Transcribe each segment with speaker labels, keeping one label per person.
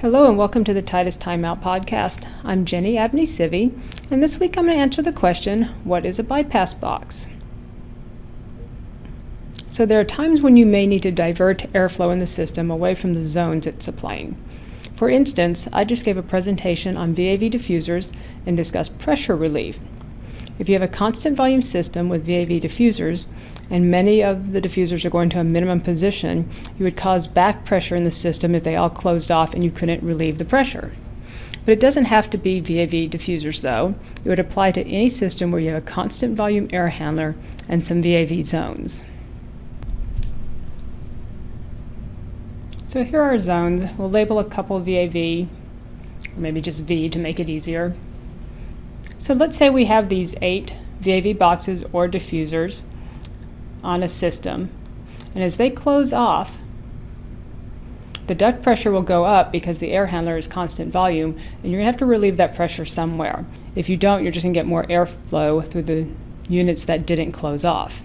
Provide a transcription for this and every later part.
Speaker 1: Hello and welcome to the Titus Timeout podcast. I'm Jenny Abney-Civy, and this week I'm going to answer the question, what is a bypass box? So there are times when you may need to divert airflow in the system away from the zones it's supplying. For instance, I just gave a presentation on VAV diffusers and discussed pressure relief. If you have a constant volume system with VAV diffusers, and many of the diffusers are going to a minimum position, you would cause back pressure in the system if they all closed off and you couldn't relieve the pressure. But it doesn't have to be VAV diffusers though. It would apply to any system where you have a constant volume air handler and some VAV zones. So here are our zones. We'll label a couple VAV, or maybe just V to make it easier. So let's say we have these 8 VAV boxes or diffusers on a system, and as they close off, the duct pressure will go up because the air handler is constant volume, and you're going to have to relieve that pressure somewhere. If you don't, you're just going to get more airflow through the units that didn't close off.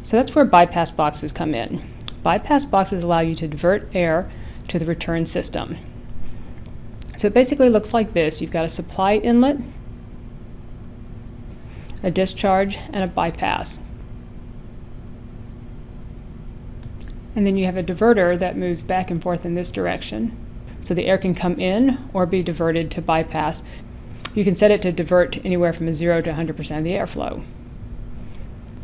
Speaker 1: So that's where bypass boxes come in. Bypass boxes allow you to divert air to the return system. So it basically looks like this. You've got a supply inlet, a discharge, and a bypass. And then you have a diverter that moves back and forth in this direction. So the air can come in or be diverted to bypass. You can set it to divert anywhere from 0 to 100% of the airflow.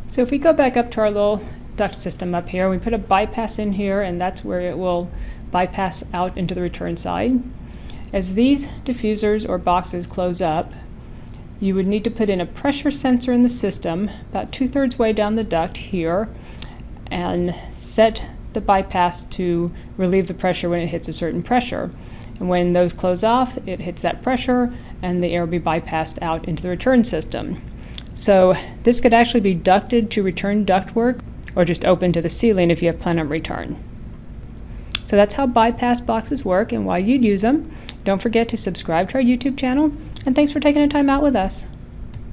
Speaker 1: So if we go back up to our little duct system up here, we put a bypass in here, and that's where it will bypass out into the return side. As these diffusers or boxes close up, you would need to put in a pressure sensor in the system about 2/3 way down the duct here and set the bypass to relieve the pressure when it hits a certain pressure. And when those close off, it hits that pressure and the air will be bypassed out into the return system. So this could actually be ducted to return ductwork or just open to the ceiling if you have plenum return. So that's how bypass boxes work and why you'd use them. Don't forget to subscribe to our YouTube channel, and thanks for taking a time out with us.